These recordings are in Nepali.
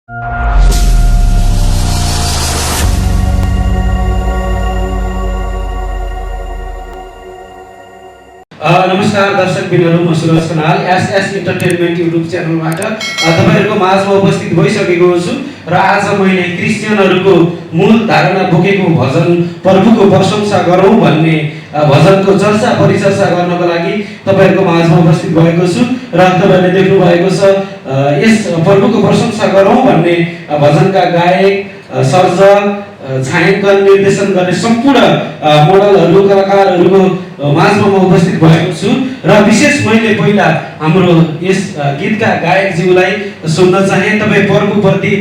नमस्कार दर्शकबिनहरू, म Suraj Khanal SS entertainment YouTube च्यानलबाट तपाईहरुको माझमा उपस्थित भइसकेको छु र आज मैले क्रिस्चियनहरूको मूल धारणा बोकेको भजन प्रभुको प्रशंसा गरौँ भन्ने भजनको चर्चा परिचर्चा गर्नको लागि तपाईहरुको माझमा उपस्थित भएको छु र तपाईहरुले देख्नु भएको छ यस प्रभुको प्रशंसा गरौँ भन्ने भजनका गायक सर्जक छायाङ्कन निर्देशन गर्ने सम्पूर्ण मोडलहरू कलाकारहरूको माझमा म उपस्थित भएको छु र विशेष मैले पहिला हाम्रो यस गीतका गायकज्यूलाई सोध्न चाहे तपाईँ प्रभुप्रति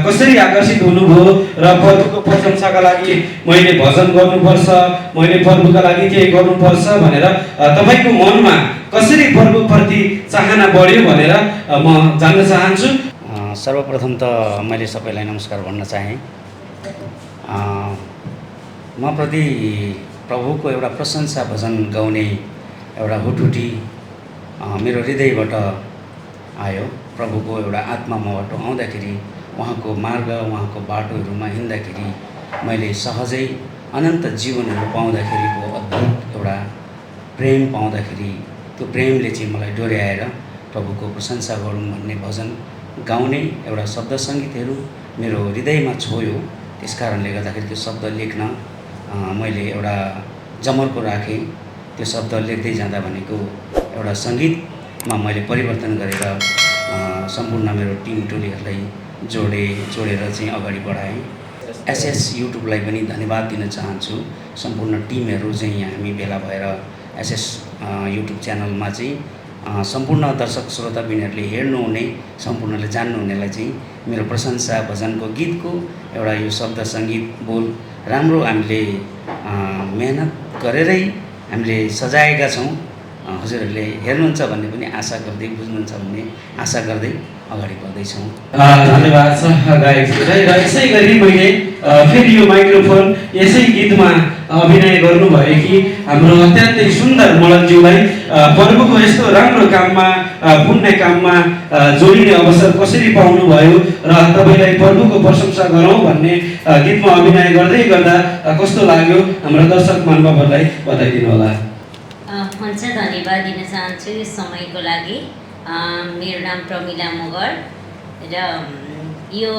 कसरी आकर्षित हुनुभयो र प्रभुको प्रशंसाका लागि मैले भजन गर्नुपर्छ, मैले प्रभुका लागि केही गर्नुपर्छ भनेर तपाईको मनमा कसरी प्रभुप्रति चाहना बढ्यो भनेर म जान्न चाहन्छु। सर्वप्रथम त मैले सबैलाई नमस्कार भन्न चाहे। म प्रति प्रभुको एउटा प्रशंसा भजन गाउने एउटा हुटुटी मेरो हृदयबाट आयो। प्रभुको एउटा आत्मा मबाट आउँदाखेरि उहाँको मार्ग उहाँको बाटोहरूमा हिँड्दाखेरि मैले सहजै अनन्त जीवनहरू पाउँदाखेरिको अद्भुत एउटा प्रेम पाउँदाखेरि त्यो प्रेमले चाहिँ मलाई डोर्याएर प्रभुको प्रशंसा गरौँ भन्ने भजन गाउने एउटा शब्द सङ्गीतहरू मेरो हृदयमा छोयो। त्यस कारणले गर्दाखेरि त्यो शब्द लेख्न मैले एउटा जमर्को राखेँ। त्यो शब्द लेख्दै जाँदा भनेको एउटा सङ्गीतमा मैले परिवर्तन गरेर सम्पूर्ण मेरो टिम टोलीहरूलाई जोडेर चाहिँ अगाडि बढाएँ। एसएस युट्युबलाई पनि धन्यवाद दिन चाहन्छु। सम्पूर्ण टिमहरू चाहिँ हामी भेला भएर एसएस युट्युब च्यानलमा चाहिँ सम्पूर्ण दर्शक श्रोताबिनहरूले हेर्नुहुने सम्पूर्णले जान्नुहुनेलाई चाहिँ मेरो प्रशंसा भजनको गीतको एउटा यो शब्द सङ्गीत बोल राम्रो हामीले मेहनत गरेरै हामीले सजाएका छौँ। हजुरहरूले हेर्नुहुन्छ भन्ने पनि आशा गर्दै बुझ्नुहुन्छ भन्ने आशा गर्दै अगाडि बढ्दैछौँ। धन्यवाद छ गायकज्यूलाई। र यसै गरी मैले फेरि यो माइक्रोफोन यसै गीतमा अभिनय गर्नुभएकी हाम्रो अत्यन्तै सुन्दर मलनज्यूलाई प्रभुको यस्तो राम्रो काममा पुण्य काममा जोडिने अवसर कसरी पाउनुभयो र तपाईँलाई प्रभुको प्रशंसा गरौँ भन्ने गीतमा अभिनय गर्दै गर्दा कस्तो लाग्यो हाम्रो दर्शक महानुभावहरूलाई बताइदिनु होला। हुन्छ, धन्यवाद दिन चाहन्छु यस समयको लागि। मेरो नाम प्रमिला मगर र यो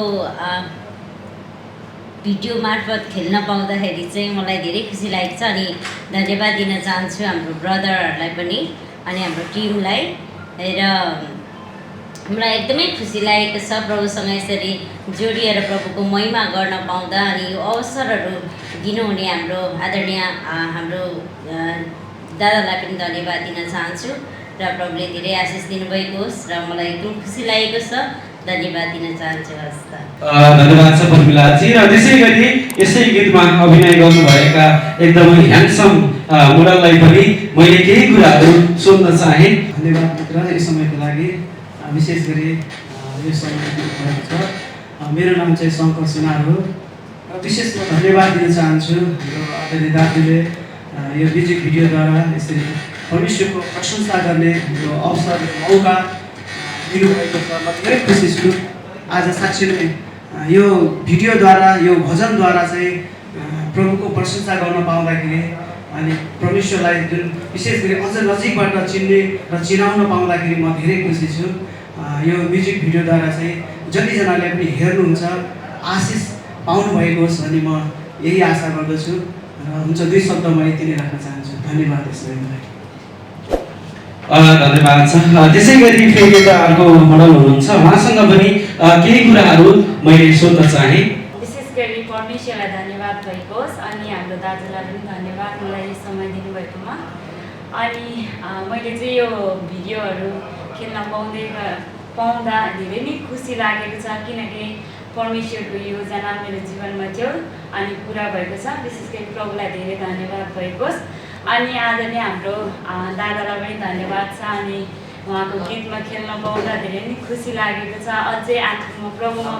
भिडियो मार्फत खेल्न पाउँदाखेरि चाहिँ मलाई धेरै खुसी लागेको छ अनि धन्यवाद दिन चाहन्छु हाम्रो ब्रदरहरूलाई पनि अनि हाम्रो टिमलाई। र मलाई एकदमै खुसी लागेको छ प्रभुसँग यसरी जोडिएर प्रभुको महिमा गर्न पाउँदा अनि यो अवसरहरू दिनुहुने हाम्रो आदरणीय हाम्रो दादालाई पनि धन्यवाद दिन चाहन्छु र प्रभुले धेरै आशिष दिनुभएको होस् र मलाई एकदम खुसी लागेको छ। धन्यवाद दिन चाहन्छु। हस् त, धन्यवाद छ प्रमिलाजी। र त्यसै गरी यसै गीतमा अभिनय गर्नुभएका एकदमै ह्यान्डसम मोडललाई पनि मैले केही कुराहरू सोध्न चाहे। धन्यवाद मित्र यो समयको लागि। विशेष गरी यो समय दिनुभएको छ। मेरो नाम चाहिँ शङ्कर सुनार हो र विशेष म धन्यवाद दिन चाहन्छु हाम्रो आदरणीय दाजुले यो म्युजिक भिडियोद्वारा यसरी परमेश्वरको प्रशंसा गर्ने यो अवसर मौका दिनुभएको छ। म धेरै खुसी छु। आज साँच्चै नै यो भिडियोद्वारा यो भजनद्वारा चाहिँ प्रभुको प्रशंसा गर्न पाउँदाखेरि अनि परमेश्वरलाई जुन विशेष गरी अझ नजिकबाट चिन्ने र चिनाउन पाउँदाखेरि म धेरै खुसी छु। यो म्युजिक भिडियोद्वारा चाहिँ जतिजनाले पनि हेर्नुहुन्छ आशिष पाउनुभएको होस् भन्ने म यही आशा गर्दछु। र हुन्छ, दुई शब्द म यति नै राख्न चाहन्छु। धन्यवाद यसलाई। धन्यवाद छ। त्यसै गरी फेरि एउटा अर्को मोडल हुनुहुन्छ, उहाँसँग पनि केही कुराहरू मैले सोध्न चाहे। विशेष गरी परमेश्वरलाई धन्यवाद भएको होस् अनि हाम्रो दाजुलाई पनि धन्यवाद मलाई यो समय दिनुभएकोमा। अनि मैले चाहिँ यो भिडियोहरू खेल्न पाउँदा धेरै नै खुसी लागेको छ किनकि परमेश्वरको योजना मेरो जीवनमा थियो अनि पुरा भएको छ। विशेष गरी प्रभुलाई धेरै धन्यवाद भएको होस् अनि आदरणीय हाम्रो दादालाई पनि धन्यवाद छ अनि उहाँको गीतमा खेल्न पाउँदा धेरै नै खुसी लागेको छ। अझै आत्मामा प्रभुमा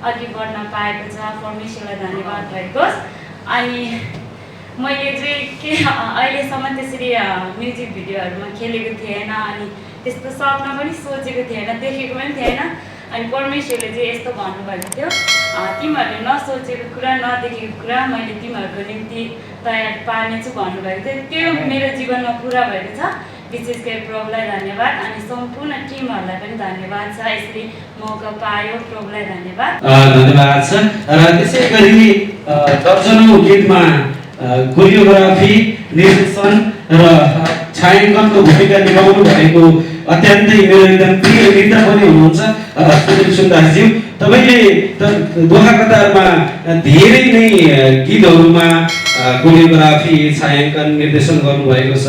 अघि बढ्न पाएको छ। परमेश्वरलाई धन्यवाद भएको होस्। अनि मैले चाहिँ के अहिलेसम्म त्यसरी म्युजिक भिडियोहरूमा खेलेको थिएन अनि त्यस्तो सपना पनि सोचेको थिएन, देखेको पनि थिएन। अनि परमेश्वरले चाहिँ यस्तो भन्नुभएको थियो, तिमीहरूले नसोचेको कुरा नदेखेको कुरा मैले तिमीहरूको निम्ति तयार पार्नेछु भन्नुभएको थियो। त्यो मेरो जीवनमा पुरा भएको छ। विशेष गरी प्रभुलाई धन्यवाद अनि सम्पूर्ण टिमहरूलाई पनि धन्यवाद छ, यसरी मौका पायो। प्रभुलाई धन्यवाद धन्यवाद छ। र त्यसै गरी दर्जनौँ गीतमा कोरियोग्राफी, निर्देशन र छायाङ्कनको भूमिका निभाउनु भएको अत्यन्तै मेरो एकदम प्रिय मित्र पनि हुनुहुन्छ सुनिल सुन्दासज्यू। तपाईँले दोहा कतारमा धेरै नै गीतहरूमा कोरियोग्राफी, छायाङ्कन, निर्देशन गर्नुभएको छ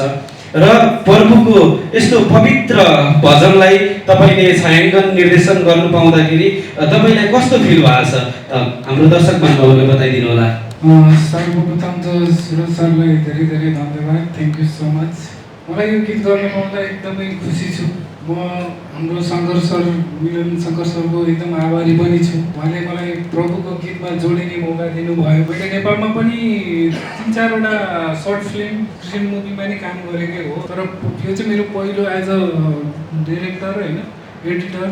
र प्रभुको यस्तो पवित्र भजनलाई तपाईँले छायाङ्कन, निर्देशन गर्नु पाउँदाखेरि तपाईँलाई कस्तो फिल भएको छ? हाम्रो दर्शक बान्धवहरूले बताइदिनु होला। सर्वप्रथम त सुरज सरलाई धेरै धेरै धन्यवाद, थ्याङ्क यू सो मच। मलाई यो गीत गर्न पाउँदा एकदमै खुसी छु। म हाम्रो शङ्कर सर, मिलन शङ्कर सरको एकदम आभारी पनि छु। उहाँले मलाई प्रभुको गीतमा जोडिने मौका दिनुभयो। मैले नेपालमा पनि 3-4वटा सर्ट फिल्म, क्रिस्चियन मुभीमा नै काम गरेकै हो, तर यो चाहिँ मेरो पहिलो एज अ डिरेक्टर होइन, एडिटर,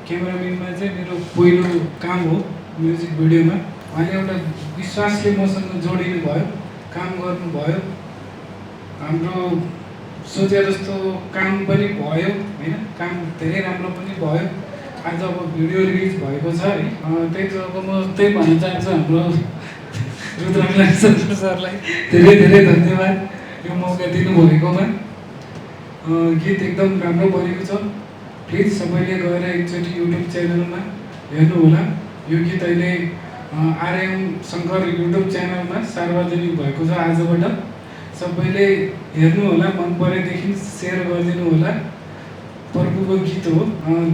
क्यामेराम्यानमा चाहिँ मेरो पहिलो काम हो म्युजिक भिडियोमा। उहाँले एउटा विश्वासले मसँग जोडिनु भयो, काम गर्नुभयो। हाम्रो सोचे जस्तो काम पनि भयो होइन, काम धेरै राम्रो पनि भयो। आज अब भिडियो रिलिज भएको छ है, त्यही त अब म त्यही भन्न चाहन्छु हाम्रो रुद्रमिलन सरलाई धेरै धेरै धन्यवाद यो मौका दिनुभएकोमा। गीत एकदम राम्रो बनेको छ। प्लिज सबैले गएर एकचोटि युट्युब च्यानलमा हेर्नुहोला। यो गीत अहिले आरएम शङ्कर युट्युब च्यानलमा सार्वजनिक भएको छ आजबाट। सबैले हेर्नु होला, मन परेदेखि सेयर गरिदिनु होला। प्रभुको गीत हो।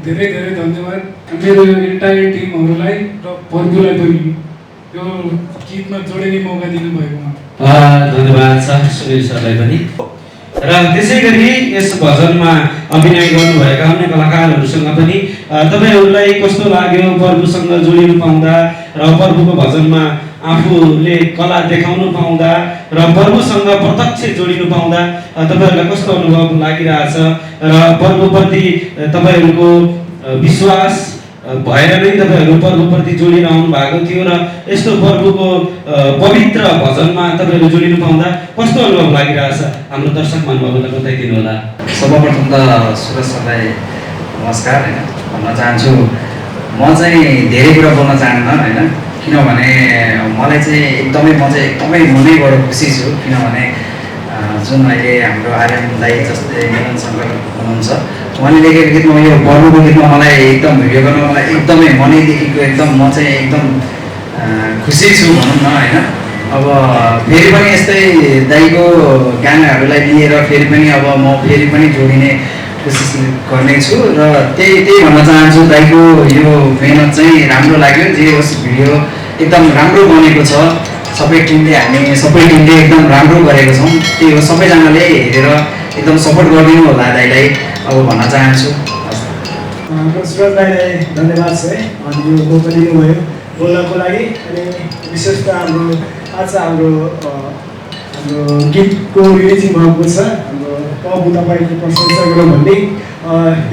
धेरै धेरै धन्यवाद मेरो एन्टायर टिमहरूलाई र प्रभुलाई पनि यो गीतमा जोडिने मौका दिनुभएकोमा। धन्यवाद छ सुनिल सरलाई पनि। र त्यसै गरी यस भजनमा अभिनय गर्नुभएका अन्य कलाकारहरूसँग पनि तपाईँहरूलाई कस्तो लाग्यो प्रभुसँग जोडिनु पाउँदा र प्रभुको भजनमा आफूले कला देखाउनु पाउँदा र प्रभुसँग प्रत्यक्ष जोडिनु पाउँदा तपाईँहरूलाई कस्तो अनुभव लागिरहेछ र प्रभुप्रति तपाईँहरूको विश्वास भएर नै तपाईँहरू प्रभुप्रति जोडिरहनु भएको थियो र यस्तो प्रभुको पवित्र भजनमा तपाईँहरू जोडिनु पाउँदा कस्तो अनुभव लागिरहेछ? हाम्रो दर्शक महानुभावहरूलाई बताइदिनु होला। सर्वप्रथम त सुरज सरलाई नमस्कार होइन भन्न चाहन्छु। म चाहिँ धेरै कुरा बोल्न चाहन्न होइन, किनभने मलाई चाहिँ एकदमै मनैबाट खुसी छु। किनभने जुन अहिले हाम्रो आर्यन दाई जस्तै मिलन शङ्कर हुनुहुन्छ, उहाँले लेखेको गीतमा यो प्रभुको गीतमा मलाई एकदम भिडियो गर्न मलाई एकदमै मनैदेखिको एकदम म चाहिँ एकदम खुसी छु भनौँ न होइन। अब फेरि पनि यस्तै दाईको गानाहरूलाई लिएर फेरि पनि अब म फेरि पनि जोडिने कोसिस गर्नेछु र त्यही भन्न चाहन्छु। दाईको यो मेहनत चाहिँ राम्रो लाग्यो। जे होस् भिडियो एकदम राम्रो बनेको छ। सबै टिमले एकदम राम्रो गरेको छौँ। त्यही हो, सबैजनाले हेरेर एकदम सपोर्ट गरिदिनु होला दाईलाई अब भन्न चाहन्छु। सुरज दाईलाई धन्यवाद छ है, अनि यो मौका दिनुभयो बोल्नको लागि। अनि विशेष त हाम्रो गीतको रिलिजिङ भएको छ। हाम्रो प्रभु तपाईँको प्रशंसा गरौँ भन्ने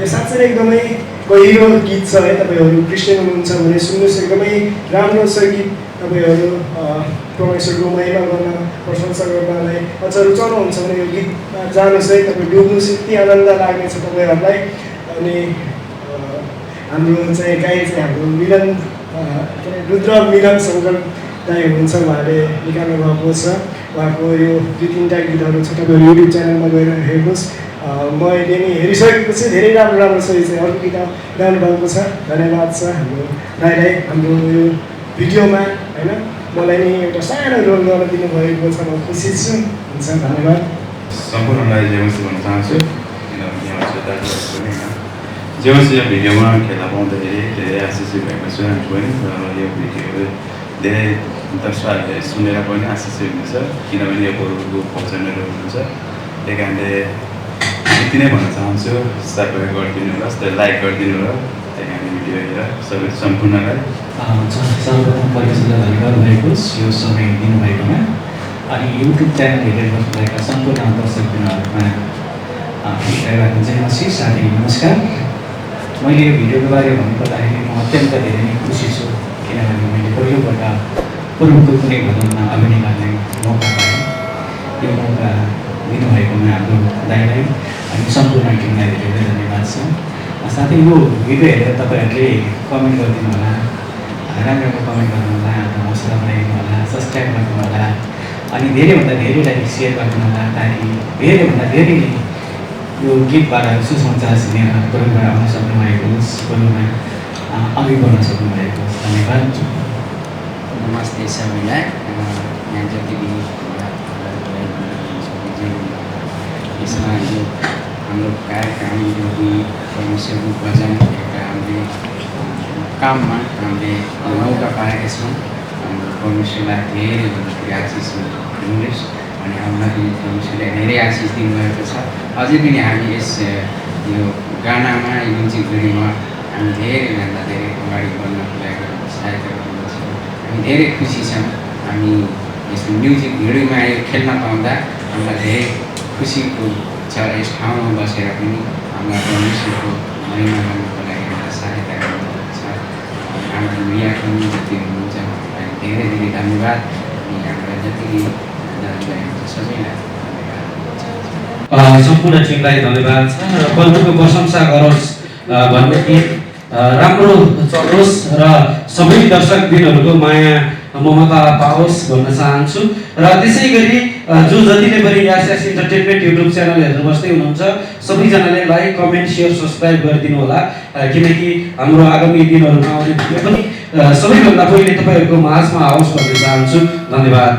यो साँच्चै नै एकदमै गहिरो गीत छ है। तपाईँहरू क्रिस्चियन हुनुहुन्छ भने सुन्नुहोस्, एकदमै राम्रो छ गीत। तपाईँहरू परमेश्वरको महिमा गर्न, प्रशंसा गर्नलाई अझ रुचाउनुहुन्छ भने यो गीतमा जानुहोस् है। तपाईँ डुब्नुहोस्, यति आनन्द लाग्नेछ तपाईँहरूलाई। अनि हाम्रो चाहिँ गाई चाहिँ हाम्रो मिलन रुद्र मिलन शङ्कर दाई हुनुहुन्छ। उहाँले निकाल्नु भएको छ। उहाँको यो 2-3टा गीतहरू छ, तपाईँहरू युट्युब च्यानलमा गएर हेर्नुहोस्। मैले नि हेरिसकेको छु, धेरै राम्रो राम्रो छ। यो चाहिँ अर्को गीत गाउनु भएको छ। धन्यवाद छ हाम्रो दाईलाई हाम्रो यो भिडियोमा होइन, मलाई नि एउटा सानो रोल गर्न दिनुभएको छ। म खुसी छु। हुन्छ, धन्यवाद। सम्पूर्णलाई जे होस् भन्न चाहन्छु, किनभने यहाँ चाहिँ दाजुभाइ पनि होइन, जे होस् यो भिडियोमा खेला पाउँदाखेरि धेरै आशिषित भएको छु हामी पनि। र यो भिडियो धेरै दर्शकहरूले सुनेर पनि आशिषित हुनेछ, किनभने यो प्रभुको भजनहरू हुनुहुन्छ। त्यही कारणले यति नै भन्न चाहन्छु, सब्सक्राइब गरिदिनु होला, लाइक गरिदिनु होला। त्यही कारणले भिडियो हेरेर सबै सम्पूर्णलाई सर्वप्रथम परमेश्वरलाई धन्यवाद भएको यो समय दिनुभएकोमा। अनि युट्युब च्यानल हेरेर बस्नुभएका सम्पूर्ण दर्शकबिनहरूमा राख्नु चाहिँ आशिष साथै नमस्कार। मैले यो भिडियोको बारे भन्नुपर्दाखेरि म अत्यन्त धेरै नै खुसी छु, किनभने मैले पहिलोपल्ट प्रभुको कुनै भजनमा अभिनय गर्ने मौका पाएँ। यो मौका दिनुभएकोमा हाम्रो दाइलाई अनि सम्पूर्ण टिमलाई धेरै धेरै धन्यवाद छ। साथै यो भिडियो हेरेर तपाईँहरूले कमेन्ट गरिदिनु होला, राम्रो कमेन्ट गर्नु होला, हौसला बढाइदिनु होला, सब्सक्राइब गर्नु होला, अनि धेरैभन्दा धेरैलाई सेयर गर्नु होला, ताकि धेरैभन्दा धेरैले यो गीतबाट सुसमाचार सुनेर प्रभुमा आउन सक्नुभएको होस्, प्रभुमा अघि बढ्न सक्नुभएको होस्। धन्यवाद। नमस्ते सबैलाई। यहाँ जति पनि यसमा यो हाम्रो कार्यक्रम यो परमेश्वरको वचन एउटा हामीले काममा हामीले मौका पाएका छौँ। हाम्रो परमेश्वरलाई धेरैभन्दा धेरै आशिष दिनुहोस् अनि हामीलाई परमेश्वरले धेरै आशिष दिनुभएको छ। अझै पनि हामी यस यो गानामा यो म्युजिक भिडियोमा हामी धेरैभन्दा धेरै अगाडि बढ्नको लागि सहायता गर्नुहुन्छ। हामी धेरै खुसी छौँ। हामी यसको म्युजिक भिडियोमा यो खेल्न पाउँदा हामीलाई धेरै खुसीको छ। यस ठाउँमा बसेर पनि हामीलाई परमेश्वरको महिमा गर्नको लागि हामीलाई सहायता गर्नुहुन्छ। हाम्रो यहाँको जति हुनुहुन्छ उहाँलाई धेरै धेरै धन्यवाद। अनि हामीलाई जति दाजुभाइ हुन्छ सबैलाई सम्पूर्ण टिमलाई धन्यवाद छ र प्रभुको प्रशंसा गरोस् भन्ने गीत राम्रो चलोस् र सबै दर्शक दिनहरूको माया ममता पाओस् भन्न चाहन्छु। र त्यसै गरी जो जतिले पनि एसएस इन्टरटेनमेन्ट युट्युब च्यानल हेर्नु बस्दै हुनुहुन्छ सबैजनाले लाइक, कमेन्ट, सेयर, सब्सक्राइब गरिदिनु होला, किनकि हाम्रो आगामी दिनहरूमा आउने भिडियो पनि सबैभन्दा पहिले तपाईँहरूको माझमा आओस् भन्न चाहन्छु। धन्यवाद।